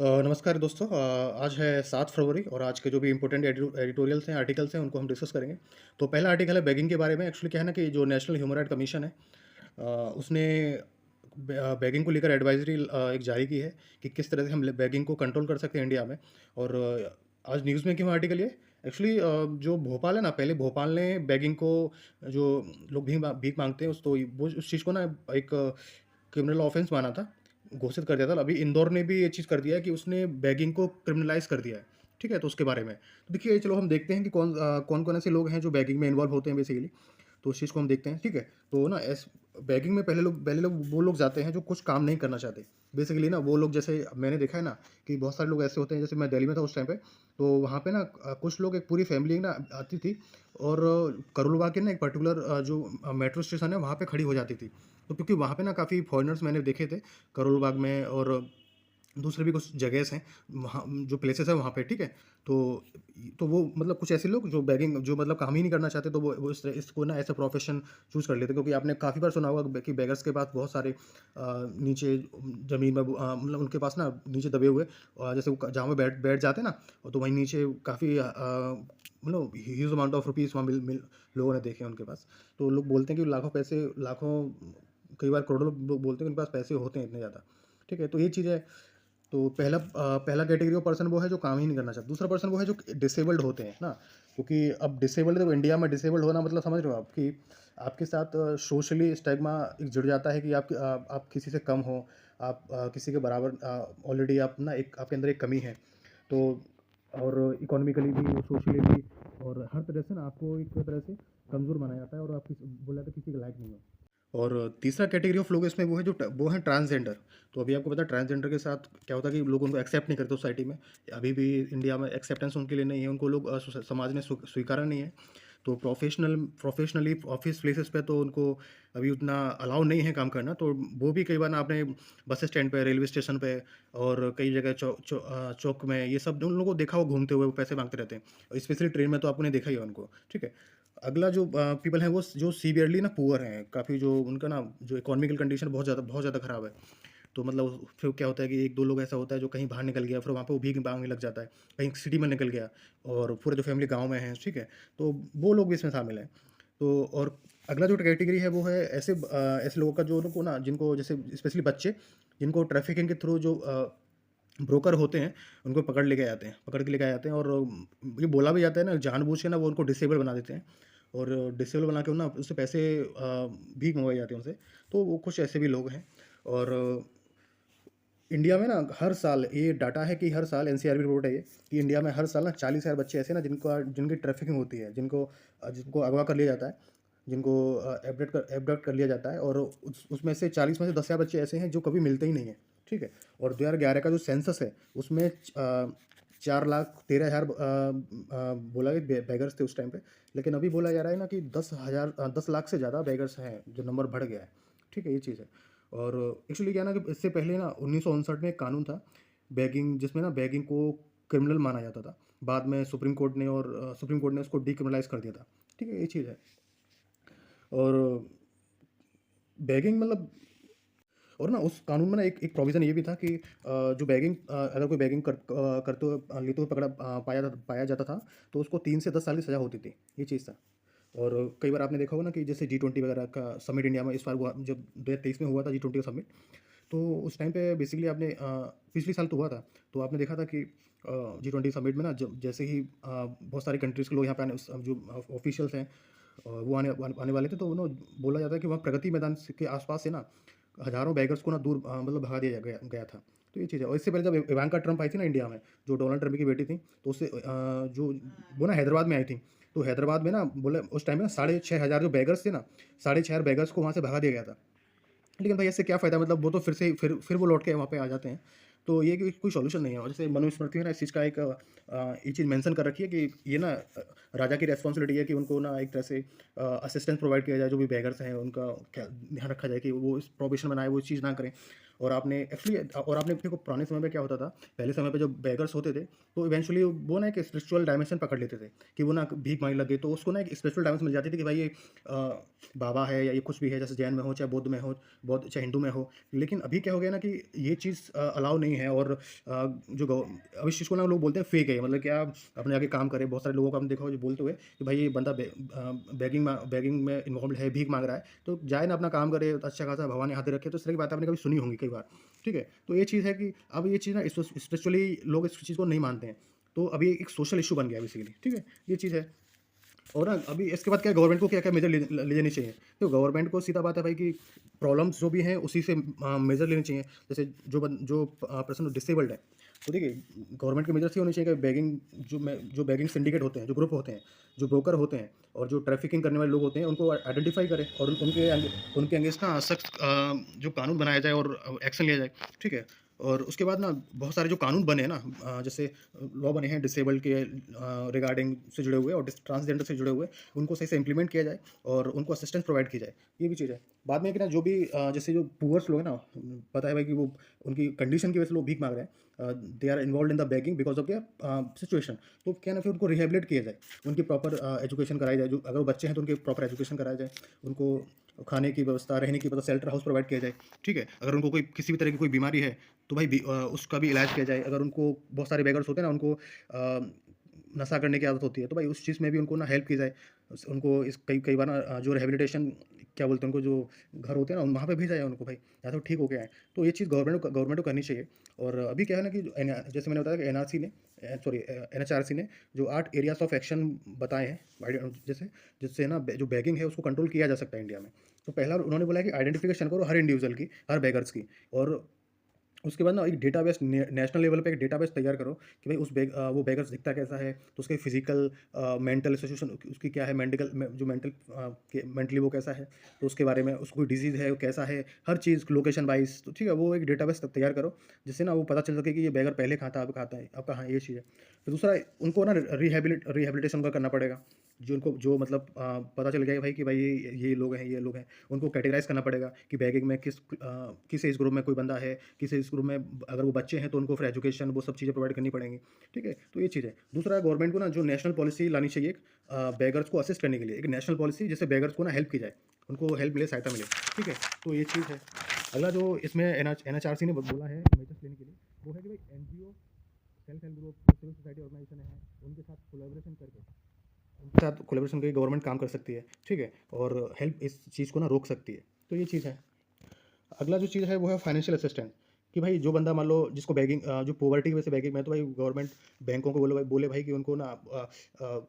नमस्कार दोस्तों। आज है 7 फरवरी और आज के जो भी इम्पोर्टेंट एडिटोरियल्स हैं, आर्टिकल्स हैं, उनको हम डिस्कस करेंगे। तो पहला आर्टिकल है बैगिंग के बारे में। एक्चुअली क्या है ना कि जो नेशनल ह्यूमन राइट कमीशन है, उसने बैगिंग को लेकर एडवाइजरी एक जारी की है कि किस तरह से हम बैगिंग को कंट्रोल कर सकते हैं इंडिया में। और आज न्यूज़ में क्यों आर्टिकल ये एक्चुअली जो भोपाल है ना, पहले भोपाल ने बैगिंग को, जो लोग भीख मांगते हैं उस, तो वो उस चीज़ को ना एक क्रिमिनल ऑफेंस माना था, घोषित कर दिया था। अभी इंदौर ने भी ये चीज़ कर दिया है कि उसने बैगिंग को क्रिमिनलाइज़ कर दिया है। ठीक है? तो उसके बारे में तो देखिए, चलो हम देखते हैं कि कौन-कौन ऐसे लोग हैं जो बैगिंग में इन्वॉल्व होते हैं बेसिकली। तो उस चीज़ को हम देखते हैं, ठीक है? तो ना एस बैगिंग में पहले लोग वो लोग जाते हैं जो कुछ काम नहीं करना चाहते। बेसिकली ना वो लोग, जैसे मैंने देखा है ना कि बहुत सारे लोग ऐसे होते हैं, जैसे मैं दिल्ली में था उस टाइम पे, तो वहाँ पे ना कुछ लोग, एक पूरी फैमिली ना आती थी और करोल बाग के ना एक पर्टिकुलर जो मेट्रो स्टेशन है वहाँ पे खड़ी हो जाती थी। तो क्योंकि वहाँ पे ना काफ़ी फॉरेनर्स मैंने देखे थे करोल बाग में, और दूसरे भी कुछ जगहs हैं, वहाँ जो प्लेसेस हैं वहाँ पे, ठीक है? तो वो मतलब कुछ ऐसे लोग जो बैगिंग, जो मतलब काम ही नहीं करना चाहते, तो वो इसको ना एज़ अ प्रोफ़ेशन चूज़ कर लेते हैं। क्योंकि आपने काफ़ी बार सुना होगा कि बेगर्स के पास बहुत सारे नीचे ज़मीन में मतलब उनके पास ना नीचे दबे हुए, जैसे वो जहाँ पे बैठ बैठ जाते हैं ना, तो वहीं नीचे काफ़ी मतलब ह्यूज अमाउंट ऑफ रुपीज़ वहाँ मिल मिल लोगों ने देखे हैं उनके पास। तो लोग बोलते हैं कि लाखों पैसे, लाखों, कई बार करोड़ों लोग बोलते हैं कि उनके पास पैसे होते हैं इतने ज़्यादा। ठीक है? तो ये चीज़ है। तो पहला कैटेगरी ऑफ पर्सन वो है जो काम ही नहीं करना चाहता। दूसरा पर्सन वो है जो डिसेबल्ड होते हैं ना, क्योंकि अब डिसेबल्ड, देखो इंडिया में डिसेबल्ड होना मतलब समझ रहे हो आप कि आपके साथ सोशली स्टिग्मा एक जुड़ जाता है कि आप किसी से कम हो, आप किसी के बराबर, ऑलरेडी आप ना, एक आपके अंदर एक कमी है। तो और इकोनॉमिकली भी, सोशली भी, और हर तरह से ना आपको एक तरह से कमज़ोर माना जाता है, और आप बोला जाता है किसी के लायक नहीं हो। और तीसरा कैटेगरी ऑफ लोग इसमें वो है जो वो है ट्रांसजेंडर। तो अभी आपको पता है ट्रांसजेंडर के साथ क्या होता है कि लोग उनको एक्सेप्ट नहीं करते सोसाइटी में। अभी भी इंडिया में एक्सेप्टेंस उनके लिए नहीं है, उनको लोग समाज ने स्वीकारा नहीं है। तो प्रोफेशनली ऑफिस प्लेसेस पे तो उनको अभी उतना अलाउ नहीं है काम करना। तो वो भी कई बार ना आपने बस स्टैंड पे, रेलवे स्टेशन पे, और कई जगह चौक में, ये सब उन लोगों को देखा हो घूमते हुए, वो पैसे मांगते रहते हैं। स्पेशली ट्रेन में तो आपने देखा ही है उनको। ठीक है? अगला जो पीपल हैं वो जो सीवियरली ना पुअर हैं, काफ़ी जो उनका ना जो इकोनॉमिकल कंडीशन बहुत ज़्यादा ख़राब है। तो मतलब फिर क्या होता है कि 1-2 लोग ऐसा होता है जो कहीं बाहर निकल गया, फिर वहाँ पे वो भीख माँगने लग जाता है। कहीं सिटी में निकल गया और पूरे जो फैमिली गाँव में है, ठीक है? तो वो लोग भी इसमें शामिल हैं। तो और अगला जो कैटेगरी है वो है ऐसे लोगों का जो उनको ना, जिनको जैसे स्पेशली बच्चे, जिनको ट्रैफिकिंग के थ्रू जो ब्रोकर होते हैं, उनको पकड़ के लेके आ जाते हैं, और ये बोला भी जाता है ना, जानबूझ के ना वो उनको डिसेबल बना देते हैं, और डिसेबल बना के ना उससे पैसे भीख मँगवाई जाती है उनसे। तो वो कुछ ऐसे भी लोग हैं। और इंडिया में ना हर साल, ये डाटा है कि हर साल एनसीआर की रिपोर्ट है ये, कि इंडिया में हर साल ना 40,000 बच्चे ऐसे ना जिनकी ट्रैफिकिंग होती है, जिनको अगवा कर लिया जाता है, जिनको एबडक्ट कर लिया जाता है, और उसमें से 40 में से 10,000 बच्चे ऐसे हैं जो कभी मिलते ही नहीं हैं। ठीक है? और 2011 का जो सेंसस है उसमें 4,13,000 बोला गया बेगर्स थे उस टाइम पे। लेकिन अभी बोला जा रहा है ना कि 10 लाख से ज़्यादा बेगर्स हैं, जो नंबर बढ़ गया है। ठीक है? ये चीज़ है। और एक्चुअली क्या है ना कि इससे पहले ना 1959 में एक कानून था बैगिंग, जिसमें ना बैगिंग को क्रिमिनल माना जाता था। बाद में सुप्रीम कोर्ट ने उसको डिक्रिमिनलाइज़ कर दिया था। ठीक है? ये चीज़ है। और बैगिंग मतलब, और ना उस कानून में ना एक एक प्रोविज़न ये भी था कि अगर कोई बैगिंग करते हुए लेते हुए पाया जाता था, तो उसको 3 से 10 साल की सज़ा होती थी। ये चीज़ था। और कई बार आपने देखा होगा ना कि जैसे G20 वगैरह का समिट इंडिया में इस बार हुआ, जब 2023 में हुआ था G20 का समिट। तो उस टाइम पे बेसिकली पिछले साल तो हुआ था, तो आपने देखा था कि G20 समिट में ना, जब जैसे ही बहुत सारी कंट्रीज़ के लोग यहाँ पे जो ऑफिशियल्स हैं, वो आने वाले थे, तो बोला जाता है कि वहाँ प्रगति मैदान के आसपास से ना हज़ारों बैगर्स को ना दूर मतलब भगा दिया गया गया था। तो ये चीज़ है। और इससे पहले जब इवांका ट्रम्प आई थी ना इंडिया में, जो डोनाल्ड ट्रम्प की बेटी थी, तो जो वो ना हैदराबाद में आई थी। तो हैदराबाद में ना बोले उस टाइम में ना 6,500 जो बैगर्स थे ना, 6,500 बैगर्स को वहाँ से भगा दिया गया था। लेकिन भाई इससे क्या फ़ायदा, मतलब वो तो फिर वो लौट के वहाँ पे आ जाते हैं। तो ये कि कोई सॉल्यूशन नहीं है। और जैसे मनुस्मृति में ना इस चीज़ का ये चीज़ मेंशन कर रखी है कि ये ना राजा की रिस्पॉन्सिबिलिटी है कि उनको ना एक तरह से असिस्टेंस प्रोवाइड किया जाए, जो भी बेगर्स हैं उनका ध्यान रखा जाए कि वो इस प्रोविज़न बनाए, वो इस चीज़ ना करें। और आपने एक्चुअली और आपने देखो पुराने समय में क्या होता था, पहले समय पे जो बेगर्स होते थे, तो इवेंचुअली वो ना एक स्पिरिचुअल डायमेंशन पकड़ लेते थे, कि वो ना भीख मांगने लगे, तो उसको ना एक स्पिरिचुअल डायमेंशन मिल जाती थी कि भाई ये बाबा है या ये कुछ भी है, जैसे जैन में हो, चाहे बौद्ध में हो, बौद्ध चाहे हिंदू में हो। लेकिन अभी क्या हो गया ना कि ये चीज़ अलाउ नहीं है, और जो गव अब इस चीज़ को ना लोग बोलते हैं फेक है, मतलब क्या अपने आगे काम करे। बहुत सारे लोगों को आपने देखा होगा जो बोलते हुए कि भाई ये बंदा बेगिंग में इन्वॉल्व है, भीख माँग रहा है, तो जाए ना अपना काम करे, तो अच्छा खासा भगवान यहाँ दे रखे। तो इस तरह की बातें आपने कभी सुनी होंगी कई बार, ठीक है? तो ये चीज़ है कि अब ये चीज़ ना स्पिरिचुअली लोग इस चीज़ को नहीं मानते हैं। तो अभी एक सोशल इश्यू बन गया है बेसिकली, ठीक है? ये चीज़ है। और ना अभी इसके बाद क्या गवर्नमेंट को क्या-क्या मेजर ले लेनी चाहिए? तो गवर्नमेंट को सीधा बात है भाई कि प्रॉब्लम्स जो भी हैं उसी से मेजर लेने चाहिए। जैसे जो पर्सन डिसेबल्ड है, तो देखिए गवर्नमेंट के मेजर्स ये होने चाहिए कि जो बैगिंग सिंडिकेट होते हैं, जो ग्रुप होते हैं, जो ब्रोकर होते हैं और जो ट्रैफिकिंग करने वाले लोग होते हैं, उनको आइडेंटिफाई करें और उनके अगेंस्ट ना सख्त जो कानून बनाया जाए और एक्शन लिया जाए, ठीक है? और उसके बाद ना बहुत सारे जो कानून बने हैं ना, जैसे लॉ बने हैं डिसेबल्ड के रिगार्डिंग से जुड़े हुए और ट्रांसजेंडर से जुड़े हुए, उनको सही से इम्प्लीमेंट किया जाए और उनको असिस्टेंस प्रोवाइड की जाए, ये भी चीज़ है। बाद में कि ना जो भी जैसे जो पुअर्स लोग हैं ना, पता है भाई कि वो उनकी कंडीशन की वजह से लोग भीख मांग रहे हैं, they are involved in the begging because of their situation. तो क्या ना फिर उनको रिहेबिलिट किया जाए, उनकी प्रॉपर एजुकेशन कराई जाए, जो अगर वो बच्चे हैं तो उनकी प्रॉपर एजुकेशन कराया जाए, उनको खाने की व्यवस्था, रहने की व्यवस्था, शेल्टर हाउस प्रोवाइड किया जाए, ठीक है? अगर उनको कोई किसी भी तरह की कोई बीमारी है, तो भाई उसका भी इलाज किया जाए। अगर उनको बहुत सारे बेगर्स होते हैं ना, उनको नशा करने की आदत होती है, तो भाई उस चीज़ में भी उनको ना हेल्प की जाए। उनको इस कई कई बार ना जो रिहैबिलिटेशन क्या बोलते हैं उनको, जो घर होते हैं ना, वहाँ पे भेजा जाए उनको भाई, या तो ठीक हो गया है। तो ये चीज़ गवर्नमेंट को करनी चाहिए। और अभी क्या है ना कि जैसे मैंने बताया कि एनआरसी ने एनएचआरसी ने जो 8 एरियाज़ ऑफ एक्शन बताए हैं, जैसे जिससे ना जो बैगिंग है उसको कंट्रोल किया जा सकता है इंडिया में। तो पहला उन्होंने बोला है कि आइडेंटिफिकेशन करो हर इंडिविजुअल की, हर बेगर्स की, और उसके बाद ना एक डेटाबेस नेशनल लेवल पे एक डेटाबेस तैयार करो कि भाई वो बेगर्स दिखता कैसा है, तो उसके फिजिकल मेंटल सिचुएशन उसकी क्या है, जो मेंटली वो कैसा है, तो उसके बारे में उसको कोई डिजीज़ है वो कैसा है, हर चीज़ लोकेशन वाइज, तो ठीक है वो एक डेटाबेस तैयार करो, जिससे ना वो पता चल सके कि ये बेगर पहले कहाँ था, अब कहाँ था, अब कहाँ है, ये चीज़ है। फिर दूसरा उनको ना रिहेबिलिटेशन का करना पड़ेगा, जो मतलब पता चल गया भाई कि भाई ये लोग हैं, ये लोग हैं, उनको कैटेगराइज़ करना पड़ेगा कि बैगिंग में किस एज ग्रुप में कोई बंदा है, किस एज ग्रुप में अगर वो बच्चे हैं तो उनको फिर एजुकेशन वो सब चीज़ें प्रोवाइड करनी पड़ेंगी, ठीक है? तो ये चीज़ है। दूसरा गवर्नमेंट को ना जो नेशनल पॉलिसी लानी चाहिए एक बेगर्स को असिस्ट करने के लिए, एक नेशनल पॉलिसी जिससे बेगर्स को ना हेल्प की जाए, उनको हेल्प मिले, सहायता मिले, ठीक है? तो ये चीज़ है। अगला जो इसमें एनएचआरसी ने बोला है मेजर्स लेने के लिए, वो है कि भाई NGO, self help group, civil society organisation है, उनके साथ कोलैबोरेशन करके गवर्नमेंट काम कर सकती है, ठीक है? और हेल्प इस चीज़ को ना रोक सकती है। तो ये चीज़ है। अगला जो चीज़ है वो है फाइनेंशियल असिस्टेंस, कि भाई जो बंदा मान लो जिसको जो पॉवर्टी की वजह से बैगिंग में है, तो भाई गवर्नमेंट बैंकों को बोले भाई कि उनको ना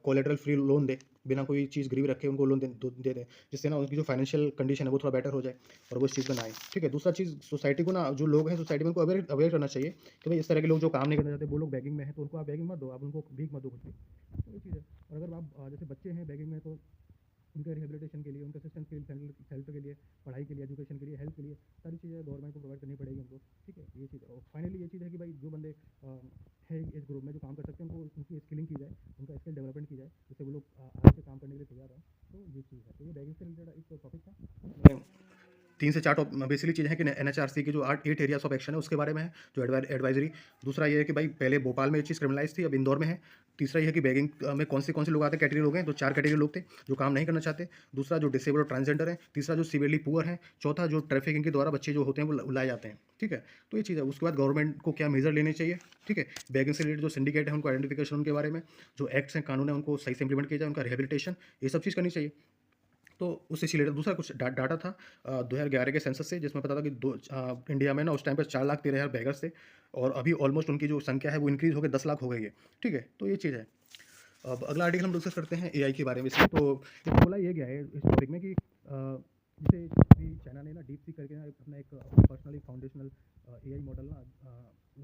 कोलेटरल फ्री लोन दे, बिना कोई चीज़ गिरवी रखे उनको लोन दे दें, जिससे ना उनकी जो फाइनेंशियल कंडीशन है वो थोड़ा बेटर हो जाए और वो इस चीज़ में ना आए, ठीक है? दूसरा चीज़ सोसाइटी को ना, जो लोग हैं सोसाइटी में, उनको अवेयर करना चाहिए कि भाई इस तरह के लोग जो काम नहीं करना चाहते, वो लोग बैगिंग में है, तो उनको आप बैगिंग मत दो, आप उनको भीख मत दो कुछ भी। तो ये चीज़ है। और अगर आप जैसे बच्चे हैं बैगिंग में, तो उनके रिहेबिलिटेशन के लिए, उनके असिस्टेंस के लिए, शेल्टर के लिए, पढ़ाई के लिए, एजुकेशन के लिए, हेल्थ के लिए, सारी चीज़ें गवर्नमेंट को प्रोवाइड करनी पड़ेगी उनको, ठीक है? ये चीज़ है। और फाइनली ये चीज़ है कि भाई जो बंदे है इस ग्रुप में जो काम कर सकते हैं, उनको उनकी स्किलिंग की जाए, उनका स्किल डेवलपमेंट की जाए, जिससे वो लोग आगे से काम करने के लिए तैयार हैं। तो ये चीज़ है। तो ये बैगिंग से रिलेटेड एक टॉपिक था। 3 से 4 बेसिकली चीज़ें हैं कि एनएचआरसी की जो 8 एरियाज़ ऑफ एक्शन है उसके बारे में है, जो एडवाइज़री। दूसरा ये है कि भाई पहले भोपाल में ये चीज़ क्रिमिनलाइज़ थी, अब इंदौर में है। तीसरा ये है कि बैगिंग में कौन से लोग आते हैं, कैटेगरी लोग हैं, तो 4 कैटेगरी लोग थे जो काम नहीं करना चाहते। दूसरा जो डिसेबल और ट्रांसजेंडर है। तीसरा जो सिवियरली पुअर हैं। चौथा जो ट्रैफिकिंग के द्वारा बच्चे जो होते हैं वो लाए जाते हैं, ठीक है? तो ये चीज़ है। उसके बाद गवर्नमेंट को क्या मेजर लेने चाहिए, ठीक है? बैगिंग से रिलेटेड जो सिंडिकेट है उनको आइडेंटिफिकेशन, उनके बारे में जो एक्ट्स हैं, कानून है, उनको सही से इंप्लीमेंट किया जाए, उनका रिहेबिलिटेशन, ये सब चीज़ करनी चाहिए। तो उससे रिलेटेड दूसरा कुछ डाटा था 2011 के सेंसस से, जिसमें पता था कि इंडिया में ना उस टाइम पे 4,13,000 बेगर्स थे, और अभी ऑलमोस्ट उनकी जो संख्या है वो इंक्रीज़ होकर 10 लाख हो गई है, ठीक है? तो ये चीज़ है। अब अगला आर्टिकल हम डिस्कस करते हैं एआई के बारे में इसमें। तो इसमें बोला ये गया है इस टॉपिक में कि जैसे अभी चाइना ने ना डीपसीक करके ना अपना एक पर्सनली फाउंडेशनल एआई मॉडल ना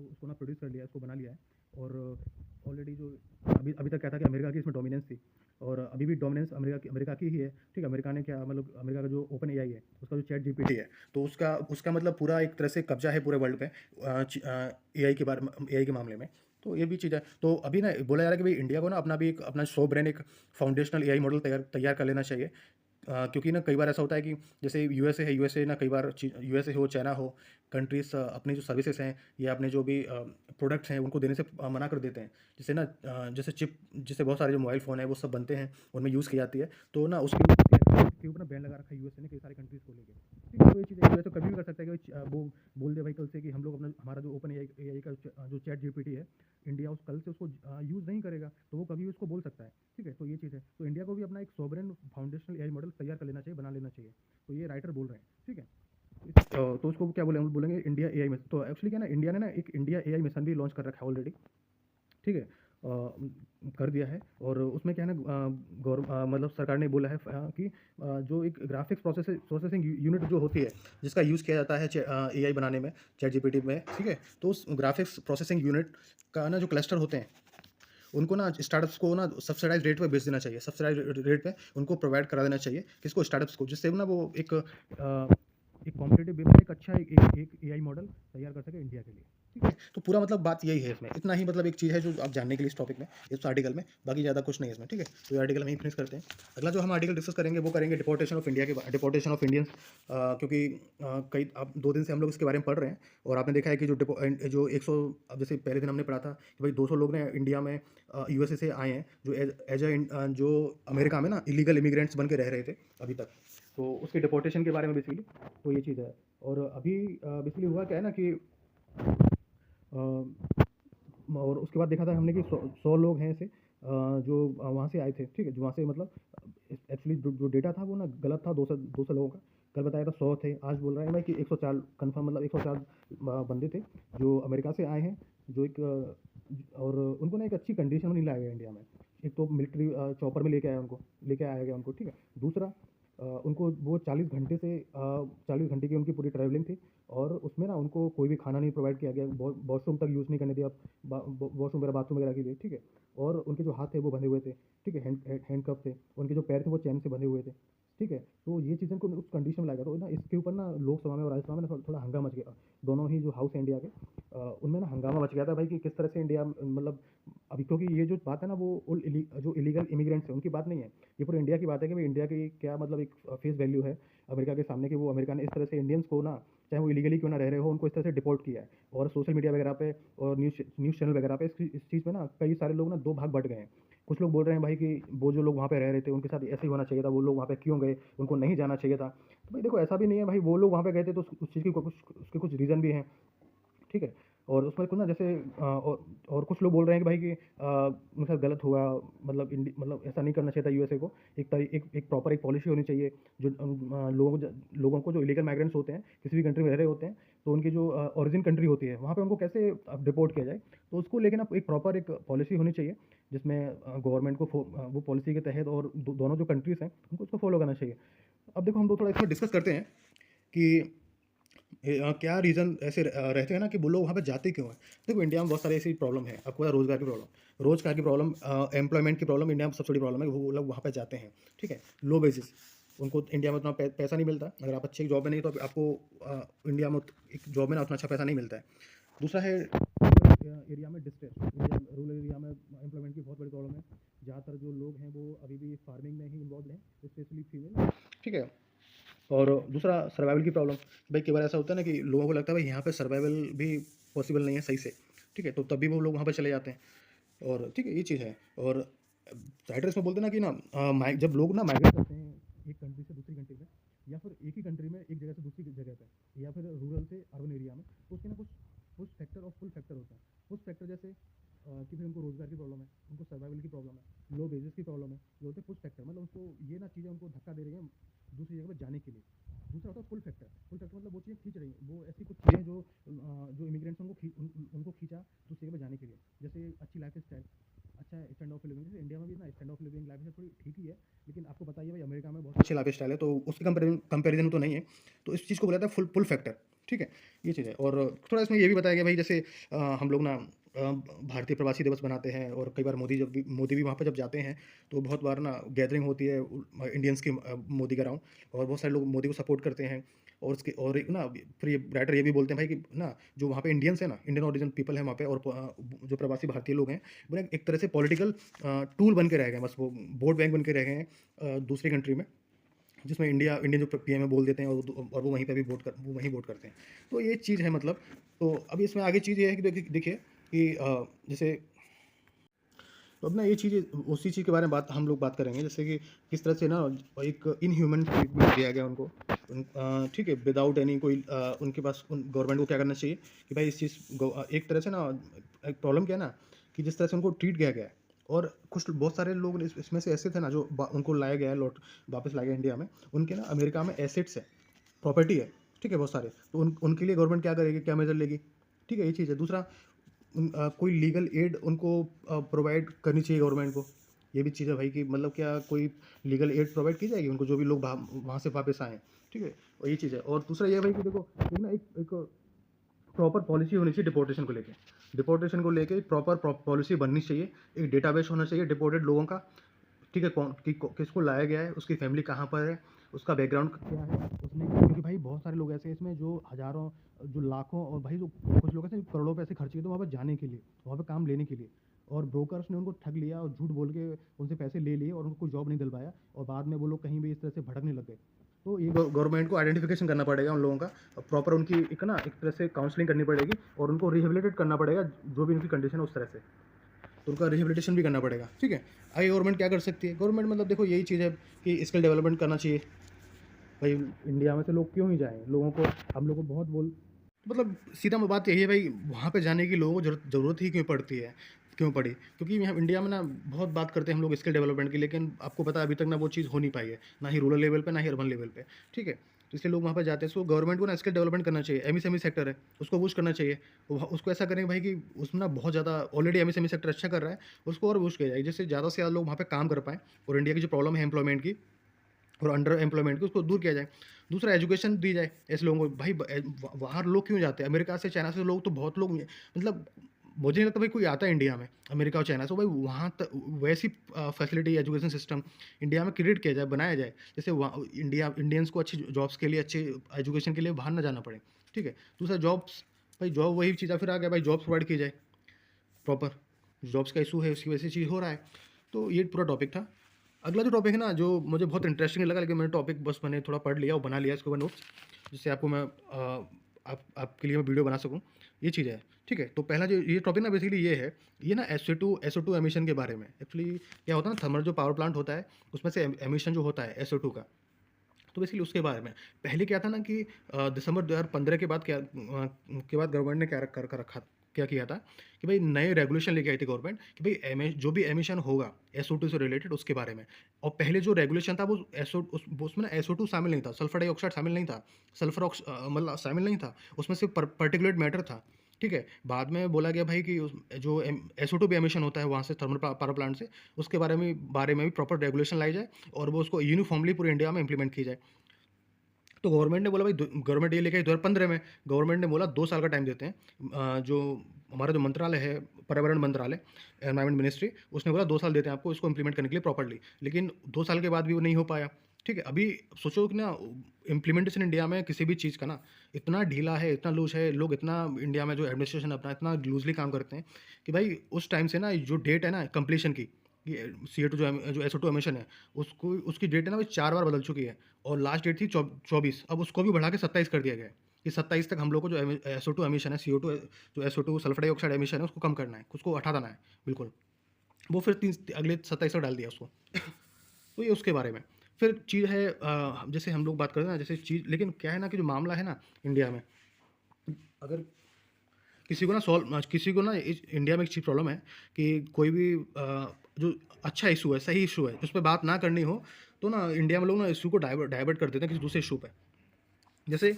उसको ना प्रोड्यूस कर लिया है, उसको बना लिया है। और ऑलरेडी जो अभी अभी तक क्या था कि अमेरिका की इसमें डोमिनेंस थी, और अभी भी डोमिनेंस अमेरिका की ही है, ठीक है? अमेरिका ने क्या मतलब अमेरिका का जो ओपन एआई है, उसका जो चैट जीपीटी है, तो उसका उसका मतलब पूरा एक तरह से कब्जा है पूरे वर्ल्ड पे एआई के बारे में, एआई के मामले में। तो ये भी चीज़ है। तो अभी ना बोला जा रहा है कि भाई इंडिया को ना अपना भी एक अपना सॉवरेन एक फाउंडेशनल एआई मॉडल तैयार तैयार कर लेना चाहिए, क्योंकि ना कई बार ऐसा होता है कि जैसे यूएसए है, यूएसए ना कई बार यूएसए हो, चाइना हो, कंट्रीज अपनी जो सर्विसेज हैं या अपने जो भी प्रोडक्ट्स हैं उनको देने से मना कर देते हैं। जिससे ना जैसे चिप, जिससे बहुत सारे जो मोबाइल फ़ोन है वो सब बनते हैं, उनमें यूज़ की जाती है। तो ना उसके ऊपर ना बैन लगा रखा है यूएसए ने कई सारी कंट्रीज़ को लेके। ठीक है, तो ये चीज़ है, यूएसए कभी भी कर सकता है कि वो बोल दे भाई कल से कि हम लोग अपना हमारा जो ओपन एआई का जो चैट जीपीटी है, इंडिया उस कल से उसको यूज़ नहीं करेगा, तो वो कभी भी उसको बोल सकता है। ठीक है, तो ये चीज़ है। तो इंडिया को भी अपना एक सॉवरेन फाउंडेशनल एआई मॉडल तैयार कर लेना चाहिए, बना लेना चाहिए। तो ये राइटर बोल रहे हैं। ठीक है, तो उसको क्या बोले, हम बोलेंगे इंडिया एआई मिशन। तो एक्चुअली क्या है ना, इंडिया ने ना एक इंडिया एआई मिशन भी लॉन्च कर रखा है ऑलरेडी। ठीक है, कर दिया है। और उसमें क्या है ना, मतलब सरकार ने बोला है कि जो एक ग्राफिक्स प्रोसेसिंग यूनिट जो होती है, जिसका यूज़ किया जाता है एआई बनाने में, चैट जीपीटी में। ठीक है, तो उस ग्राफिक्स प्रोसेसिंग यूनिट का ना जो क्लस्टर होते हैं, उनको ना स्टार्टअप्स को ना सब्सिडाइज रेट पे बेच देना चाहिए, सब्सिडाइज रेट पे उनको प्रोवाइड करा देना चाहिए, किसको, स्टार्टअप्स को, जिससे ना वो एक कॉम्पिटेटिव वे में एक अच्छा एक एआई मॉडल तैयार कर सके इंडिया के लिए। ठीक है, तो पूरा मतलब बात यही है इसमें, इतना ही मतलब एक चीज़ है जो आप जानने के लिए इस टॉपिक में, इस आर्टिकल में, बाकी ज़्यादा कुछ नहीं है इसमें। ठीक है, तो ये आर्टिकल हम यहीं फिनिश करते हैं। अगला जो हम आर्टिकल डिस्कस करेंगे वो करेंगे डिपोर्टेशन ऑफ इंडिया के, डिपोर्टेशन ऑफ इंडियंस। क्योंकि कई अब 2 दिन से हम लोग इसके बारे में पढ़ रहे हैं, और आपने देखा है कि जो 100, अब जैसे पहले दिन हमने पढ़ा था कि भाई 200 लोग ने इंडिया में यूएसए से आए हैं, जो एज जो अमेरिका में ना इलीगल इमिग्रेंट्स बन के रह रहे थे अभी तक। तो उसके डिपोर्टेशन के बारे में बेसिकली तो ये चीज़ है। और अभी बेसिकली हुआ क्या है ना कि और उसके बाद देखा था हमने कि 100 लोग हैं ऐसे जो वहाँ से आए थे। ठीक है, जो वहाँ से मतलब एक्चुअली जो डेटा था वो ना गलत था, 200 लोगों का। कल बताया था 100 थे, आज बोल रहे हैं भाई कि 104 कन्फर्म, मतलब 104 बंदे थे जो अमेरिका से आए हैं, जो एक और उनको ना एक अच्छी कंडीशन में नहीं लाया गया इंडिया में। एक तो मिलिट्री चॉपर में लेके आया गया उनको। ठीक है, दूसरा उनको वो 40 घंटे की उनकी पूरी ट्रैवलिंग थी, और उसमें ना उनको कोई भी खाना नहीं प्रोवाइड किया गया, वॉशरूम तक यूज़ नहीं करने दिया, वॉशरूम वगैरह, बाथरूम वगैरह के लिए। ठीक है, और उनके जो हाथ थे वो बंधे हुए थे। ठीक है, हैंड कप थे, उनके जो पैर थे वो चैन से बंधे हुए थे। ठीक है, तो ये चीज़ें को उस कंडीशन में लाया गया। तो ना इसके ऊपर ना लोकसभा में और राज्यसभा में ना थोड़ा हंगामा मच गया, दोनों ही जो हाउस है इंडिया के, उनमें ना हंगामा मच गया था भाई कि किस तरह से इंडिया मतलब अभी, क्योंकि ये जो बात है ना वो जो इलीगल इमिग्रेंट्स है उनकी बात नहीं है, ये पूरे इंडिया की बात है कि भाई इंडिया की क्या मतलब एक फेस वैल्यू है अमेरिका के सामने, कि वो अमेरिका ने इस तरह से इंडियंस को ना, चाहे वो इलीगली क्यों ना रह रहे हो, उनको इस तरह से डिपोर्ट किया है। और सोशल मीडिया वगैरह पे और न्यूज़ चैनल वगैरह पे इस चीज़ में ना कई सारे लोग ना दो भाग बट गए हैं। कुछ लोग बोल रहे हैं भाई कि वो जो लोग वहाँ पे रह रहे थे उनके साथ ऐसे ही होना चाहिए था, वो लोग वहाँ पे क्यों गए, उनको नहीं जाना चाहिए था। तो भाई देखो, ऐसा भी नहीं है भाई, वो लोग वहाँ पे गए थे तो उस चीज़ की उसके कुछ रीज़न भी हैं। ठीक है, और उसमें कुछ ना जैसे और कुछ लोग बोल रहे हैं कि भाई कि उनके साथ गलत हुआ, मतलब ऐसा नहीं करना चाहिए था यूएसए को। एक प्रॉपर एक पॉलिसी होनी चाहिए, जो लोगों को जो इलीगल माइग्रेंट्स होते हैं, किसी भी कंट्री में रह रहे होते हैं, तो उनकी जो ओरिजिन कंट्री होती है वहाँ पे उनको कैसे डिपोर्ट किया जाए। तो उसको लेके ना एक प्रॉपर एक पॉलिसी होनी चाहिए, जिसमें गवर्नमेंट को वो पॉलिसी के तहत, और दोनों जो कंट्रीज़ हैं उनको उसको फॉलो करना चाहिए। अब देखो हम लोग थोड़ा इसमें डिस्कस करते हैं कि क्या रीज़न ऐसे रहते हैं ना कि वो लोग वहाँ पे जाते क्यों हैं? देखो, इंडिया में बहुत सारी ऐसी प्रॉब्लम है, आपको पता है, रोज़गार की प्रॉब्लम, एम्प्लॉयमेंट की प्रॉब्लम इंडिया में सबसे बड़ी प्रॉब्लम है कि वो लोग वहाँ पे जाते हैं। ठीक है, लो बेसिस, उनको इंडिया में उतना पैसा नहीं मिलता। अगर आप अच्छी जॉब में नहीं, तो आपको इंडिया में एक जॉब में ना उतना अच्छा पैसा नहीं मिलता है। दूसरा है एरिया में डिस्ट्रेस, रूरल एरिया में एम्प्लॉयमेंट की बहुत बड़ी प्रॉब्लम है। ज़्यादातर जो लोग हैं वो अभी भी फार्मिंग में ही इन्वॉल्व हैं, स्पेशली फीमेल। ठीक है, और दूसरा सर्वाइवल की प्रॉब्लम। भाई कई बार ऐसा होता है ना कि लोगों को लगता है भाई यहाँ पे सर्वाइवल भी पॉसिबल नहीं है सही से। ठीक है, तो तभी वो लोग वहाँ पे चले जाते हैं। और ठीक है, ये चीज़ है। और राइटर्स में बोलते हैं ना कि ना जब लोग ना माइग्रेट करते हैं एक कंट्री से दूसरी कंट्री में, या फिर एक ही कंट्री में एक जगह से दूसरी जगह पे, या फिर रूरल से अर्बन एरिया में, तो उसके ना कुछ कुछ फैक्टर और फुल फैक्टर होते हैं। कुछ फैक्टर जैसे कि फिर उनको रोजगार की प्रॉब्लम है, उनको सर्वाइवल की प्रॉब्लम है, लो वेजेस की प्रॉब्लम है, ये होते हैं कुछ फैक्टर, मतलब उसको ये ना चीज़ें उनको धक्का दे रही हैं दूसरी जगह पर जाने के लिए। दूसरा होता है फुल फैक्टर मतलब वो चीज़ें खींच रही हैं, वो ऐसी कुछ चीज़ें जो इमिग्रेंट्स उनको खींचा दूसरी जगह पर जाने के लिए, जैसे अच्छी लाइफ स्टाइल, अच्छा स्टैंड ऑफ लिविंग। जैसे इंडिया में भी ना स्टैंड ऑफ लिविंग लाइफ थोड़ी ठीक ही है, लेकिन आपको बताइए भाई अमेरिका में बहुत अच्छी लाइफ स्टाइल है, तो उसके कंपेरिजन में तो नहीं है। तो इस चीज़ को बोला जाता है फुल फैक्टर। ठीक है, ये चीज़ है। और थोड़ा इसमें ये भी बताया गया भाई, जैसे हम लोग ना भारतीय प्रवासी दिवस बनाते हैं, और कई बार मोदी भी वहाँ पे जब जाते हैं, तो बहुत बार ना गैदरिंग होती है इंडियंस की, मोदी के अराउंड, और बहुत सारे लोग मोदी को सपोर्ट करते हैं। और उसके और एक ना फिर ये राइटर ये भी बोलते हैं भाई कि ना जो वहाँ पे इंडियंस है ना, इंडियन ओरिजिन पीपल है वहाँ पे, और जो प्रवासी भारतीय लोग हैं, वो ना एक तरह से पॉलिटिकल टूल बन के रह गए हैं, बस वो वोट बैंक बन के रह गए हैं दूसरी कंट्री में। जिसमें इंडियन जो पीएम है बोल देते हैं और वो वहीं पे भी वो वहीं वोट करते हैं। तो ये चीज़ है मतलब। तो अभी इसमें आगे चीज़ ये है कि देखिए कि जैसे तो अब ना ये चीज़ें उसी चीज़ के बारे में हम लोग बात करेंगे, जैसे कि किस तरह से ना एक इनह्यूमन ट्रीटमेंट दिया गया उनको। ठीक है, विदाउट एनी कोई उनके पास गवर्नमेंट को क्या करना चाहिए कि भाई इस चीज़ एक तरह से ना एक प्रॉब्लम क्या है ना कि जिस तरह से उनको ट्रीट किया गया है। और कुछ बहुत सारे लोग इसमें से ऐसे थे ना जो उनको लाया गया है, लौट वापस लाया गया इंडिया में। उनके ना अमेरिका में एसेट्स है, प्रॉपर्टी है, ठीक है, बहुत सारे। तो उनके लिए गवर्नमेंट क्या करेगी, क्या मेजर लेगी, ठीक है, ये चीज़ है। दूसरा कोई लीगल एड उनको प्रोवाइड करनी चाहिए गवर्नमेंट को। ये भी चीज़ है भाई कि मतलब क्या कोई लीगल एड प्रोवाइड की जाएगी उनको, जो भी लोग वहाँ से वापस आएँ, ठीक है। और ये चीज़ है। और दूसरा ये है भाई कि देखो एक ना एक प्रॉपर पॉलिसी होनी चाहिए डिपोर्टेशन को लेके। डिपोर्टेशन को लेके प्रॉपर पॉलिसी बननी चाहिए। एक डेटाबेस होना चाहिए डिपोर्टेड लोगों का, ठीक है, किसको लाया गया है, उसकी फैमिली कहाँ पर है, उसका बैकग्राउंड क्या है उसने, क्योंकि भाई बहुत सारे लोग ऐसे हैं इसमें जो हज़ारों, जो लाखों, और भाई जो कुछ लोग ऐसे हैं जो करोड़ों पैसे खर्च किए थे वहाँ पर जाने के लिए, वहाँ पर काम लेने के लिए, और ब्रोकर्स ने उनको ठग लिया और झूठ बोल के उनसे पैसे ले लिए और उनको कोई जॉब नहीं दिलवाया, और बाद में वो लोग कहीं भी इस तरह से भटकने लग गए। तो ये गवर्नमेंट को आइडेंटिफिकेशन करना पड़ेगा उन लोगों का, प्रॉपर उनकी एक ना एक तरह से काउंसलिंग करनी पड़ेगी और उनको रिहेबिलिटेट करना पड़ेगा, जो भी उनकी कंडीशन है उस तरह से। तो उनका रिहेबिलिटेशन भी करना पड़ेगा, ठीक है। आगे गवर्नमेंट क्या कर सकती है, गवर्नमेंट मतलब देखो यही चीज़ है कि स्किल डेवलपमेंट करना चाहिए। भाई इंडिया में से लोग क्यों ही जाएँ, लोगों को हम लोग को बहुत बोल मतलब सीधा बात यही है भाई, वहाँ पे जाने की लोगों को ज़रूरत ही क्यों पड़ती है, क्यों पड़ी? क्योंकि यहाँ इंडिया में ना बहुत बात करते हैं हम लोग स्किल डेवलपमेंट की, लेकिन आपको पता है अभी तक ना वो चीज़ हो नहीं पाई है, ना ही रूरल लेवल पे, ना ही अर्बन लेवल पे, ठीक है? तो इसलिए लोग वहाँ पे जाते हैं। सो गवर्नमेंट को ना स्किल डेवलपमेंट करना चाहिए। एमएसएमई सेक्टर है, उसको बूस्ट करना चाहिए। उसको ऐसा करें भाई कि उसमें ना बहुत ज़्यादा ऑलरेडी एमएसएमई सेक्टर अच्छा कर रहा है, उसको और बूस्ट किया जाए, जिससे ज़्यादा से ज़्यादा लोग वहाँ पे काम कर पाएँ और इंडिया की जो प्रॉब्लम है एम्प्लॉयमेंट की और अंडर एम्प्लॉयमेंट की, उसको दूर किया जाए। दूसरा एजुकेशन दी जाए ऐसे लोगों को। भाई बाहर लोग क्यों जाते हैं? अमेरिका से, चाइना से लोग तो बहुत लोग मतलब मुझे नहीं लगता भाई कोई आता है इंडिया में, अमेरिका और चाइना से। भाई वहाँ वैसी फैसिलिटी एजुकेशन सिस्टम इंडिया में क्रिएट किया जाए, बनाया जाए, जैसे वहाँ इंडियंस को अच्छी जॉब्स के लिए, अच्छे एजुकेशन के लिए बाहर ना जाना पड़े, ठीक है। दूसरा जॉब्स, भाई जॉब वही चीज़ फिर आ गया भाई, जॉब्स प्रोवाइड की जाए प्रॉपर। जॉब्स का इशू है, उसकी वजह से चीज़ हो रहा है। तो ये पूरा टॉपिक था। अगला जो टॉपिक है ना, जो मुझे बहुत इंटरेस्टिंग लगा, लेकिन मैंने टॉपिक बस मैंने थोड़ा पढ़ लिया और बना लिया इसके ऊपर नोट्स, जिससे आपको मैं आपके लिए मैं वीडियो बना सकूँ, ये चीज़ है, ठीक है। तो पहला जो ये टॉपिक ना बेसिकली ये है, ये ना SO2 एमिशन के बारे में। एक्चुअली क्या होता है ना, थर्मल जो पावर प्लांट होता है उसमें से एमिशन जो होता है SO2 का, तो बेसिकली उसके बारे में। पहले क्या था ना कि दिसंबर 2015 के बाद के बाद गवर्नमेंट ने क्या कर रखा, क्या किया था कि भाई नए रेगुलेशन लेके आई थी गवर्नमेंट कि भाई जो भी एमिशन होगा SO2 से रिलेटेड उसके बारे में। और पहले जो रेगुलेशन था वो उसमें ना SO2 शामिल नहीं था, सल्फर डाइऑक्साइड शामिल नहीं था, मतलब शामिल नहीं था, उसमें सिर्फ पर्टिकुलेट मैटर था, ठीक है। बाद में बोला गया भाई कि जो SO2 भी एमिशन होता है वहाँ से, थर्मल पावर प्लांट से, उसके बारे में भी प्रॉपर रेगुलेशन लाई जाए और वो उसको यूनिफॉर्मली पूरे इंडिया में इंप्लीमेंट की जाए। तो गवर्नमेंट ने बोला भाई, गवर्नमेंट ये लेके आई 2015 में। गवर्नमेंट ने बोला 2 साल का टाइम देते हैं। जो हमारा जो मंत्रालय है, पर्यावरण मंत्रालय, एनवायरमेंट मिनिस्ट्री, उसने बोला 2 साल देते हैं आपको इसको इम्प्लीमेंट करने के लिए प्रॉपर्ली। लेकिन 2 साल के बाद भी वो नहीं हो पाया, ठीक है। अभी सोचो कि ना इम्प्लीमेंटेशन इंडिया में किसी भी चीज़ का ना इतना ढीला है, इतना लूज है, लोग इतना इंडिया में जो एडमिनिस्ट्रेशन अपना इतना लूजली काम करते हैं कि भाई उस टाइम से ना जो डेट है ना कंप्लीशन की, ये CO2 जो SO2 एमिशन है, उसको उसकी डेट है ना वो 4 बार बदल चुकी है। और लास्ट डेट थी 24, अब उसको भी बढ़ा के 27 कर दिया गया है कि 27 तक हम लोग को जो SO2 एमिशन है, CO2 जो SO2 सल्फर डाइऑक्साइड एमिशन है, उसको कम करना है, उसको हटा देना है बिल्कुल। वो फिर अगले 27 तक डाल दिया उसको। तो ये उसके बारे में। फिर चीज़ है जैसे हम लोग बात करते हैं ना, जैसे चीज़, लेकिन क्या है ना कि जो मामला है ना इंडिया में, अगर किसी को ना इंडिया में एक चीज़ प्रॉब्लम है कि कोई भी जो अच्छा इशू है, सही इशू है, उस पे बात ना करनी हो, तो ना इंडिया में लोग ना इशू को डाइवर्ट कर देते हैं किसी दूसरे इशू पे। जैसे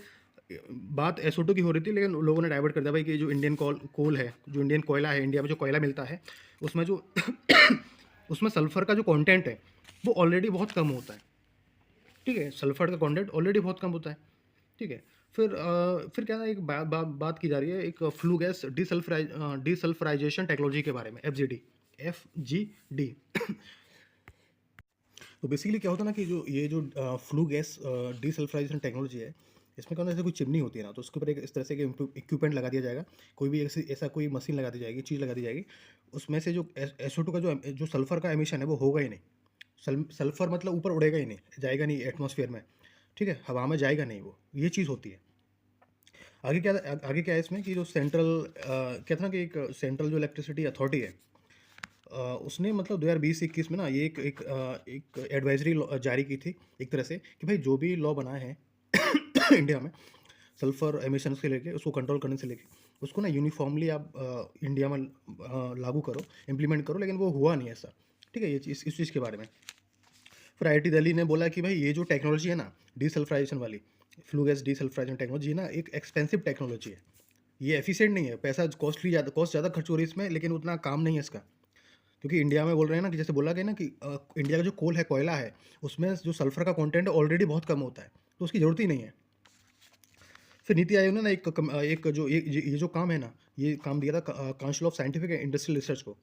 बात SO2 की हो रही थी, लेकिन लोगों ने डाइवर्ट कर दिया भाई कि जो इंडियन कोल है, जो इंडियन कोयला है, इंडिया में जो कोयला मिलता है, उसमें जो उसमें सल्फर का जो कंटेंट है वो ऑलरेडी बहुत कम होता है, ठीक है। सल्फर का कंटेंट ऑलरेडी बहुत कम होता है, ठीक है। फिर क्या ना, एक बात की जा रही है एक फ्लू गैस डीसल्फराइजेशन टेक्नोलॉजी के बारे में, FGD। तो बेसिकली क्या होता है ना कि जो ये जो फ्लू गैस डीसल्फराइजेशन टेक्नोलॉजी है, इसमें क्या होता है, जैसे कोई चिमनी होती है ना, तो उसके ऊपर एक इस तरह से इक्विपमेंट लगा दिया जाएगा, कोई भी ऐसा कोई मशीन लगा दी जाएगी, चीज़ लगा दी जाएगी, उसमें से जो SO2 का जो सल्फर का एमिशन है वो होगा ही नहीं, सल्फ़र मतलब ऊपर उड़ेगा ही नहीं, जाएगा नहीं एटमॉस्फेयर में, ठीक है? हवा में जाएगा नहीं वो, ये चीज़ होती है। आगे क्या है इसमें कि जो सेंट्रल कहते हैं ना कि एक सेंट्रल जो इलेक्ट्रिसिटी अथॉरिटी है, उसने मतलब 2020-21 में ना ये एक एडवाइजरी जारी की थी एक तरह से कि भाई जो भी लॉ बनाए हैं इंडिया में सल्फर एमिशंस से लेके उसको कंट्रोल करने से लेके उसको ना यूनिफॉर्मली आप इंडिया में लागू करो, इम्प्लीमेंट करो, लेकिन वो हुआ नहीं ऐसा, ठीक है? ये चीज़ इस चीज़ के बारे में। फिर आईआईटी दिल्ली ने बोला कि भाई ये जो टेक्नोलॉजी है ना डीसल्फराइजेशन वाली, फ्लू गैस डीसल्फराइजेशन टेक्नोलॉजी ना एक एक्सपेंसिव टेक्नोलॉजी है। ये एफिशिएंट नहीं है, पैसा कॉस्ट ज़्यादा खर्च हो रही है इसमें, लेकिन उतना काम नहीं है इसका। क्योंकि इंडिया में बोल रहे हैं ना कि जैसे बोला गया ना कि इंडिया का जो कोल है, कोयला है, उसमें जो सल्फर का कंटेंट है ऑलरेडी बहुत कम होता है, तो उसकी ज़रूरत ही नहीं है। फिर नीति आयोग ने ना एक जो ये जो काम है ना, ये काम दिया था council of scientific and industrial research को।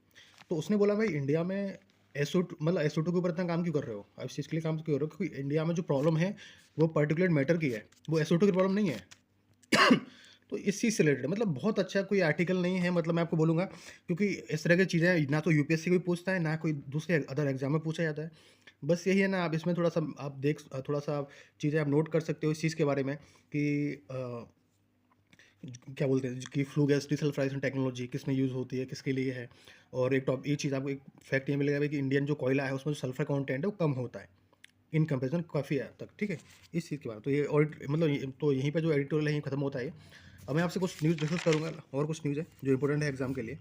तो उसने बोला भाई इंडिया में SO2 के ऊपर इतना काम क्यों कर रहे हो? आप इस चीज़ के लिए काम क्यों कर रहे हो? क्योंकि इंडिया में जो प्रॉब्लम है वो पर्टिकुलर मैटर की है, वो SO2 की प्रॉब्लम नहीं है। तो इस चीज़ से रिलेटेड मतलब बहुत अच्छा कोई आर्टिकल नहीं है, मतलब मैं आपको बोलूँगा, क्योंकि इस तरह की चीज़ें ना तो यूपीएससी कोई पूछता है, ना कोई दूसरे अदर एग्जाम में पूछा जाता है। बस यही है ना, आप इसमें थोड़ा-सा आप थोड़ा-सा चीज़ें आप नोट कर सकते हो इस चीज़ के बारे में कि क्या बोलते हैं कि फ्लू गैस डिसल्फ्राइजेशन टेक्नोलॉजी किसमें यूज़ होती है, किसके लिए है। और ये चीज़ आपको एक फैक्ट ये मिलेगा भाई कि इंडियन जो कोयला है उसमें जो सल्फर कंटेंट है वो कम होता है इन कंपैरिजन काफ़ी हद तक, ठीक है? इस चीज़ के बारे में तो ये ऑडिट मतलब तो यहीं पे जो एडिटोरियल है यहीं खत्म होता है ये। अब मैं आपसे कुछ न्यूज़ डिस्कस करूँगा और कुछ न्यूज़ है जो इंपॉर्टेंट है एग्जाम के लिए।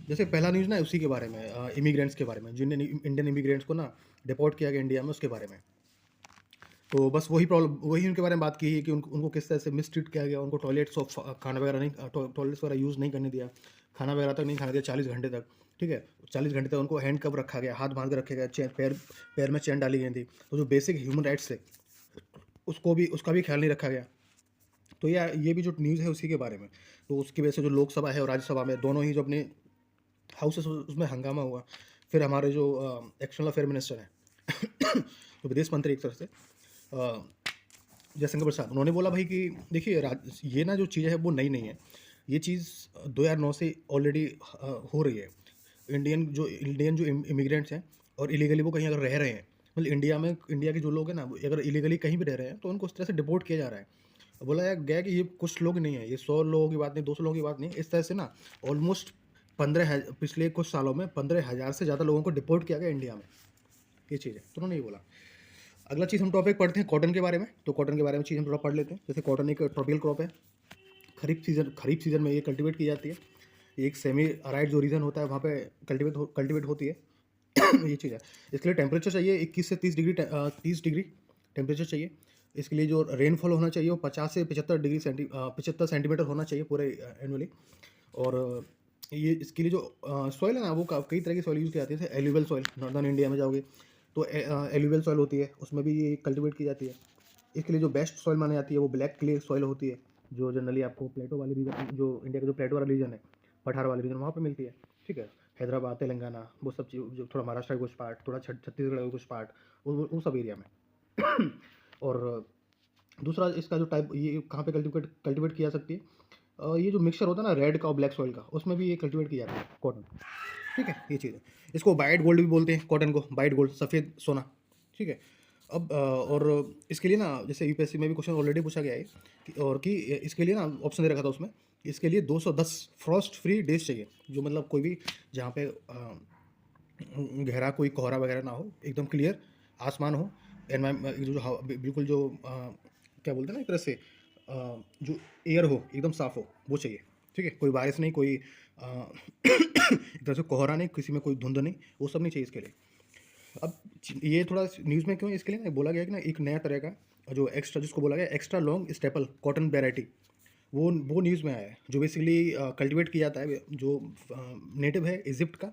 जैसे पहला न्यूज़ ना उसी के बारे में, इमिग्रेंट्स के बारे में, जिन इंडियन इमिग्रेंट्स को ना डिपोर्ट किया गया इंडिया में, उसके बारे में। तो बस वही उनके बारे में बात की है कि उनको किस तरह से मिसट्रीट किया गया, उनको टॉयलेट्स और खाना वगैरह नहीं, टॉयलेट्स वगैरह यूज़ नहीं करने दिया, खाना वगैरह तक नहीं खाने दिया 40 घंटे तक, ठीक है? 40 घंटे तक उनको हैंडकफ रखा गया, हाथ बांध के रखे गए, पैर पैर में चेन डाली गई थी। तो जो बेसिक ह्यूमन राइट्स थे उसका भी ख्याल नहीं रखा गया। तो ये भी जो न्यूज़ है उसी के बारे में। तो उसकी वजह से जो लोकसभा है और राज्यसभा में दोनों ही जो अपने हाउसेस उसमें हंगामा हुआ। फिर हमारे जो एक्सटर्नल अफेयर मिनिस्टर हैं तो विदेश मंत्री एक तरह से जयशंकर प्रसाद, उन्होंने बोला भाई कि देखिए ये ना जो चीज़ है वो नई नहीं है। ये चीज़ 2009 से ऑलरेडी हो रही है। इंडियन जो इमिग्रेंट्स हैं और इलीगली वो कहीं अगर रह रहे हैं, मतलब इंडिया के जो लोग हैं ना, वो अगर इलीगली कहीं भी रह रहे हैं तो उनको उस तरह से डिपोर्ट किया जा रहा है। बोला गया कि ये कुछ लोग नहीं है, ये 100 लोगों की बात नहीं, 200 लोगों की बात नहीं, इस तरह से ना ऑलमोस्ट पिछले कुछ सालों में 15,000 से ज़्यादा लोगों को डिपोर्ट किया गया इंडिया में। ये चीज़ है, तो उन्होंने ये बोला। अगला चीज़ हम टॉपिक पढ़ते हैं कॉटन के बारे में। तो कॉटन के बारे में चीज़ हम थोड़ा पढ़ लेते हैं। जैसे कॉटन एक ट्रॉपिकल क्रॉप है, खरीफ सीजन में ये कल्टीवेट की जाती है। ये एक सेमी अराइड जो रीजन होता है वहाँ पे कल्टीवेट होती है। ये चीज़ है। इसके लिए टेम्परेचर चाहिए 21 से 30 डिग्री टेम्परेचर चाहिए। इसके लिए जो रेनफॉल होना चाहिए वो 50 से 75 सेंटीमीटर होना चाहिए पूरे एनुअली। और ये इसके लिए जो सॉइल है ना, वो कई तरह की सॉइल यूज़ की जाती है। जैसे एल्यूवियल सॉइल, नॉर्दर्न इंडिया में जाओगे तो एल्यूवियल सॉइल होती है, उसमें भी ये कल्टीवेट की जाती है। इसके लिए जो बेस्ट सॉइल मानी जाती है वो ब्लैक क्ले सॉइल होती है, जो जनरली आपको प्लेटो वाले रीजन, जो इंडिया का जो प्लेटो वाला रीजन है, पठार वाले रीजन, वहाँ पे मिलती है, ठीक है? हैदराबाद, तेलंगाना, वो सब चीज़, जो थोड़ा महाराष्ट्र का कुछ पार्ट, थोड़ा छत्तीसगढ़ का कुछ पार्ट, वो सब एरिया में। और दूसरा इसका जो टाइप, ये कहाँ पे कल्टीवेट की जा सकती है, ये जो मिक्सचर होता है ना रेड का और ब्लैक सॉइल का, उसमें भी ये कल्टीवेट की जाती है कॉटन, ठीक है? ये चीज़ है। इसको वाइट गोल्ड भी बोलते हैं, कॉटन को वाइट गोल्ड, सफ़ेद सोना, ठीक है? अब और इसके लिए ना जैसे यूपीएससी में भी क्वेश्चन ऑलरेडी पूछा गया है कि इसके लिए ना ऑप्शन दे रखा था उसमें, इसके लिए 210 फ्रॉस्ट फ्री डेज चाहिए, जो मतलब कोई भी जहाँ पे गहरा कोई कोहरा वगैरह ना हो, एकदम क्लियर आसमान हो, जो बिल्कुल जो क्या बोलते हैं ना एक तरह से जो एयर हो एकदम साफ़ हो, वो चाहिए, ठीक है? कोई बारिश नहीं, कोई एक तरह से कोहरा नहीं, किसी में कोई धुंध नहीं, वो सब नहीं चाहिए इसके लिए। अब ये थोड़ा न्यूज़ में क्यों इसके लिए ना बोला गया कि ना एक नया तरह का जो एक्स्ट्रा, जिसको बोला गया extra long staple cotton variety, वो न्यूज़ में आया है, जो बेसिकली कल्टीवेट किया जाता है, जो नेटिव है इजिप्ट का,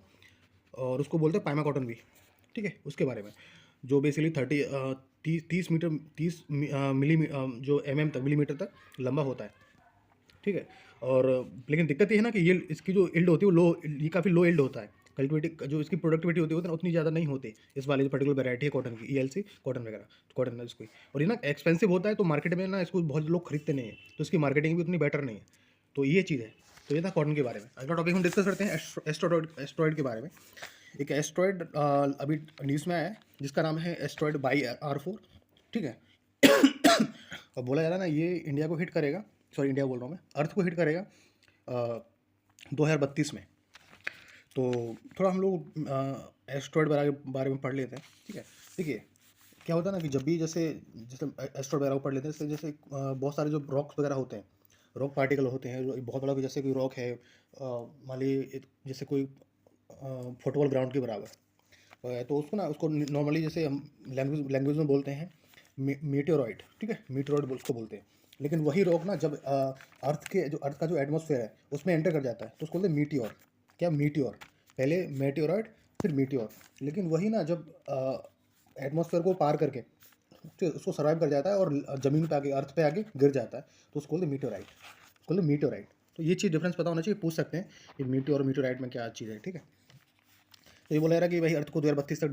और उसको बोलते हैं पायमा कॉटन भी, ठीक है? उसके बारे में जो बेसिकली 30 मीटर 30 जो तक मिलीमीटर तक लंबा होता है, ठीक है? और लेकिन दिक्कत ये है ना कि ये इसकी जो यील्ड होती है वो ये काफ़ी लो यील्ड होता है। कल्टिवेटिव जो इसकी प्रोडक्टिविटी होती है ना उतनी ज़्यादा नहीं होती इस वाली जो पर्टिकुलर वैरायटी है कॉटन की, ELC कॉटन वगैरह, कॉटन है इसको। और ये ना एक्सपेंसिव होता है, तो मार्केट में ना इसको बहुत लोग खरीदते नहीं है, तो इसकी मार्केटिंग भी उतनी बेटर नहीं है। तो ये चीज़ है। तो ये था कॉटन के बारे में। अगला टॉपिक हम डिस्कस करते हैं एस्ट्रॉइड के बारे में। एक एस्ट्रॉयड अभी न्यूज़ में आया है जिसका नाम है एस्ट्रॉयड बाई R4, ठीक है। और बोला जा रहा है ना ये इंडिया को हिट करेगा, सॉरी इंडिया बोल रहा हूँ मैं, अर्थ को हिट करेगा 2032 में। तो थोड़ा हम लोग एस्ट्रॉयड बारे में पढ़ लेते हैं, ठीक है। देखिए क्या होता है ना कि जब भी जैसे जैसे एस्ट्रॉयड वगैरह को पढ़ लेते हैं, जैसे बहुत सारे जो रॉक्स वगैरह होते हैं, रॉक पार्टिकल होते हैं, जो बहुत बड़ा जैसे कोई रॉक है, मान लीजिए जैसे कोई फुटबॉल ग्राउंड के बराबर, तो उसको ना उसको नॉर्मली जैसे हम लैंग्वेज में बोलते हैं मीटेओरॉइड, ठीक है, मीटेओरॉइड उसको बोलते हैं। लेकिन वही रॉक ना जब अर्थ का जो एटमॉस्फेयर है उसमें एंटर कर जाता है तो उसको बोलते हैं मीटियोर। क्या मीटियोर, पहले मेटेओरॉइड फिर मीटियोर। लेकिन वही ना जब एटमॉस्फेयर को पार करके तो उसको सर्वाइव कर जाता है और ज़मीन पे आके अर्थ पे आके गिर जाता है तो उसको बोलते हैं मीटेओराइट, उसको बोलते हैं मीटेओराइट। तो ये चीज़ डिफरेंस पता होना चाहिए, पूछ सकते हैं कि मीटियोर और मीटेओराइट में क्या चीज़ है, ठीक है। तो ये बोला जा रहा है कि भाई अर्थ को 2032 तक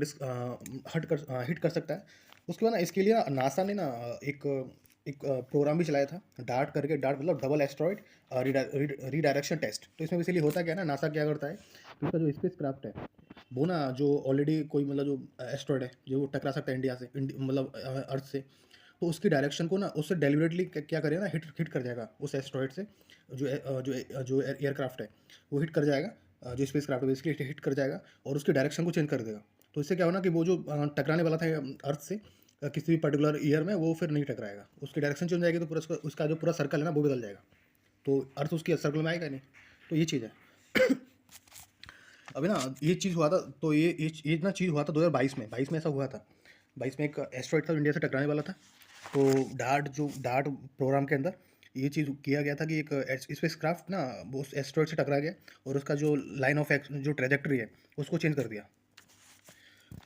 हिट कर सकता है। उसके बाद ना इसके लिए ना नासा ने ना एक एक प्रोग्राम भी चलाया था, डार्ट करके, डार्ट मतलब डबल एस्ट्रॉयड रीडायरेक्शन टेस्ट। तो इसमें बेसिकली होता क्या है ना, नासा क्या करता है कि उसका जो स्पेस क्राफ्ट है वो ना जो ऑलरेडी कोई मतलब जो एस्ट्रॉयड है जो टकरा सकता है इंडिया से, मतलब अर्थ से, तो उसकी डायरेक्शन को ना उससे डेलिबरेटली क्या करेगा ना, हिट हिट कर जाएगा उस एस्ट्रॉयड से। जो एयरक्राफ्ट है वो हिट कर जाएगा, जो स्पेस क्राफ्ट है बेसिकली हिट कर जाएगा और उसकी डायरेक्शन को चेंज कर देगा। तो इससे क्या होना कि वो जो टकराने वाला था अर्थ से किसी भी पर्टिकुलर ईयर में, वो फिर नहीं टकराएगा, उसकी डायरेक्शन चेंज हो जाएगी तो पूरा उसका जो पूरा सर्कल है ना वो बदल जाएगा, तो अर्थ उसकी सर्कल में आएगा नहीं। तो ये चीज़ है। अभी ना ये चीज़ हुआ था, तो ये ना चीज़ हुआ था 2022 में, 22 में ऐसा हुआ था। 22 में एक एस्ट्रॉइड था इंडिया से टकराने वाला था। तो डार्ट प्रोग्राम के अंदर ये चीज़ किया गया था कि एक स्पेस क्राफ्ट ना वो उस एस्ट्रॉइड से टकरा गया और उसका जो लाइन ऑफ जो ट्रेजेक्ट्री है उसको चेंज कर दिया।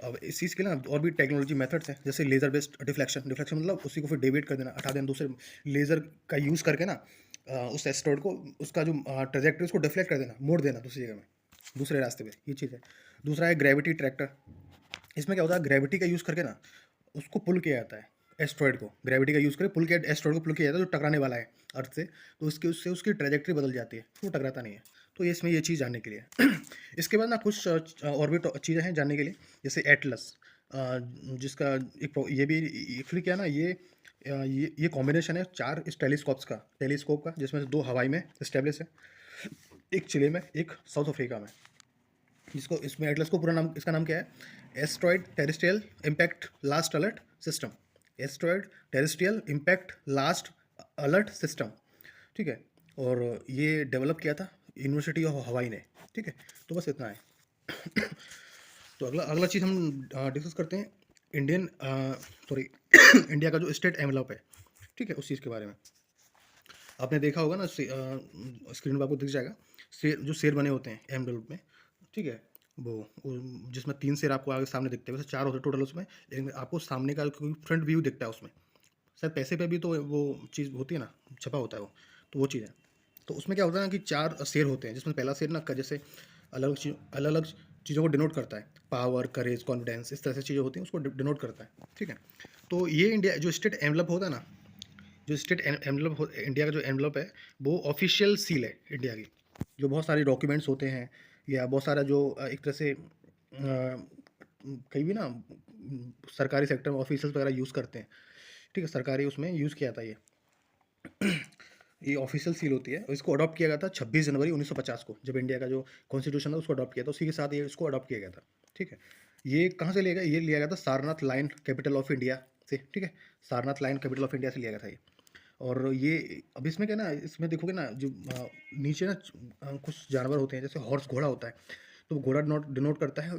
अब इस चीज़ के लिए ना और भी टेक्नोलॉजी मेथड्स हैं, जैसे लेज़र बेस्ड डिफ्लेक्शन। डिफ्लेक्शन मतलब उसी को फिर डेविएट कर देना, हटा देना, दूसरे लेज़र का यूज़ करके ना उस एस्ट्रॉइड को, उसका जो ट्रेजेक्ट्री उसको डिफ्लेक्ट कर देना, मोड़ देना दूसरी जगह में, दूसरे रास्ते पे। ये चीज़ है। दूसरा है ग्रेविटी ट्रैक्टर। इसमें क्या होता है, ग्रेविटी का यूज़ करके ना उसको पुल किया जाता है एस्ट्रॉइड को, ग्रेविटी का यूज़ करके पुल किया, एस्ट्रॉइड को पुल किया जाता है जो टकराने वाला है अर्थ से। तो उससे उसकी ट्रेजेक्ट्री बदल जाती है, वो टकराता नहीं है। तो ये इसमें ये चीज़ जानने के लिए। इसके बाद ना कुछ और भी चीज़ें हैं जानने के लिए, जैसे एटलस, जिसका ये भी एक्चुअली क्या ना, ये कॉम्बिनेशन है 4 इस टेलीस्कोप का, जिसमें से 2 हवाई में इस्टेब्लिश है, एक चिली में, एक साउथ अफ्रीका में। जिसको इसमें एटलस को पूरा नाम, इसका नाम क्या है, asteroid terrestrial impact last alert system. Asteroid terrestrial impact last alert system, ठीक है। और ये डेवलप किया था यूनिवर्सिटी ऑफ हवाई ने, ठीक है। तो बस इतना है। तो अगला अगला चीज़ हम डिस्कस करते हैं इंडियन सॉरी इंडिया का जो स्टेट एनवेलप है, ठीक है, उस चीज़ के बारे में। आपने देखा होगा ना, स्क्रीन पर आपको दिख जाएगा, जो शेर बने होते हैं एनवेलप में, ठीक है। जिसमें 3 शेर आपको आगे सामने दिखते हैं, वैसे 4 होते हैं टोटल उसमें, लेकिन आपको सामने का कोई फ्रंट व्यू दिखता है उसमें। शायद पैसे पे भी तो वो चीज़ होती है ना, छपा होता है वो, तो वो चीज़ है। तो उसमें क्या होता है ना कि 4 शेर होते हैं, जिसमें पहला शेर ना जैसे अलग अलग चीज़ों को डिनोट करता है, पावर, करेज, कॉन्फिडेंस, इस तरह से चीज़ें होती हैं, उसको डिनोट करता है, ठीक है। तो ये इंडिया जो स्टेट एनवेलप होता है ना, जो स्टेट एनवेलप इंडिया का जो एनवेलप है, वो ऑफिशियल सील है इंडिया की। जो बहुत सारे डॉक्यूमेंट्स होते हैं या बहुत सारा जो एक तरह से कहीं भी ना सरकारी सेक्टर में ऑफिसर्स वगैरह यूज़ करते हैं, ठीक है, सरकारी उसमें यूज़ किया था ये। ये ऑफिशियल सील होती है और इसको अडॉप्ट किया गया था 26 जनवरी 1950 को, जब इंडिया का जो कॉन्स्टिट्यूशन था उसको अडॉप्ट किया था, उसी के साथ ये इसको अडॉप्ट किया गया था, ठीक है। ये कहाँ से लिया गया, ये लिया गया था Sarnath line capital of India से, ठीक है, Sarnath line capital of India से लिया गया था ये। और ये अब इसमें क्या ना, इसमें देखोगे ना जो नीचे ना कुछ जानवर होते हैं, जैसे हॉर्स, घोड़ा होता है, तो घोड़ा डिनोट करता है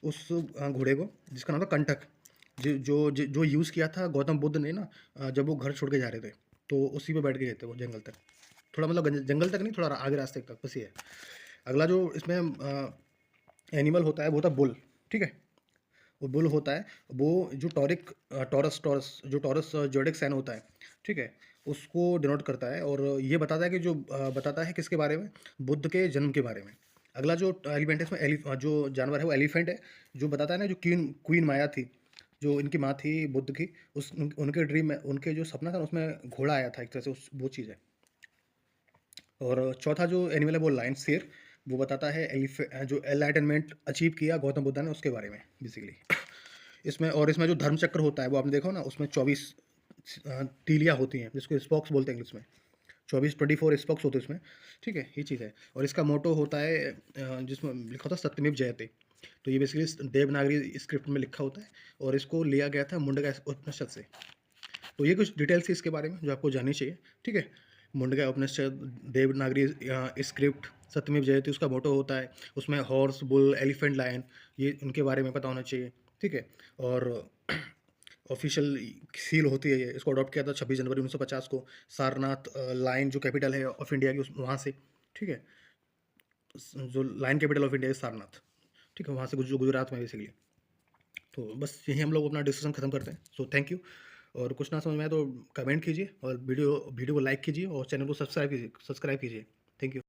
उस घोड़े को, जिसका नाम था कंटक, जो यूज़ किया था गौतम बुद्ध ने ना, जब वो घर छोड़ के जा रहे थे, तो उसी पे बैठ के गए थे वो जंगल तक। थोड़ा मतलब जंगल तक नहीं, थोड़ा आगे रास्ते तक, बस ये है। अगला जो इसमें एनिमल होता है वो होता है बुल, ठीक है। वो बुल होता है, वो जो टॉरस जोडिक साइन होता है, ठीक है, उसको डिनोट करता है और ये बताता है कि बताता है किसके बारे में, बुद्ध के जन्म के बारे में। अगला जो एलिफेंट है इसमें, जो जानवर है वो एलिफेंट है, जो बताता है ना जो क्वीन माया थी, जो इनकी माँ थी बुद्ध की, उनके ड्रीम में, उनके जो सपना था ना, उसमें घोड़ा आया था एक तरह से, वो चीज़ है। और चौथा जो एनिमल है वो लायन, शेर, वो बताता है जो एनलाइटनमेंट अचीव किया गौतम बुद्धा ने उसके बारे में बेसिकली। इसमें जो धर्म चक्र होता है वो आपने देखा हो ना, उसमें 24 तीलियाँ होती हैं जिसको स्पोक्स बोलते हैं इंग्लिश में। 24 स्पोक्स होते हैं उसमें, ठीक है? ये चीज़ है। और इसका मोटो होता है जिसमें लिखा होता है सत्यमेव जयते। तो ये बेसिकली देवनागरी स्क्रिप्ट में लिखा होता है और इसको लिया गया था मुंडका उपनिषद से। तो ये कुछ डिटेल्स थी इसके बारे में जो आपको जाननी चाहिए, ठीक है? मुंडका उपनिषद, देवनागरी स्क्रिप्ट, सत्यमेव जयते उसका मोटो होता है। उसमें हॉर्स, बुल, एलिफेंट, लायन ये उनके बारे में पता होना चाहिए, ठीक है? और ऑफिशियल सील होती है ये, इसको अडॉप्ट किया था 26 जनवरी 1950 को सारनाथ लाइन जो कैपिटल है ऑफ इंडिया की उस वहाँ से, ठीक है? जो लाइन कैपिटल ऑफ इंडिया है सारनाथ, ठीक है? वहाँ से जो गुजरात में बेसिकली। तो बस यही हम लोग अपना डिस्कशन खत्म करते हैं। So thank you. और कुछ ना समझ में आए तो कमेंट कीजिए और वीडियो वीडियो को लाइक कीजिए और चैनल को सब्सक्राइब कीजिए। Thank you.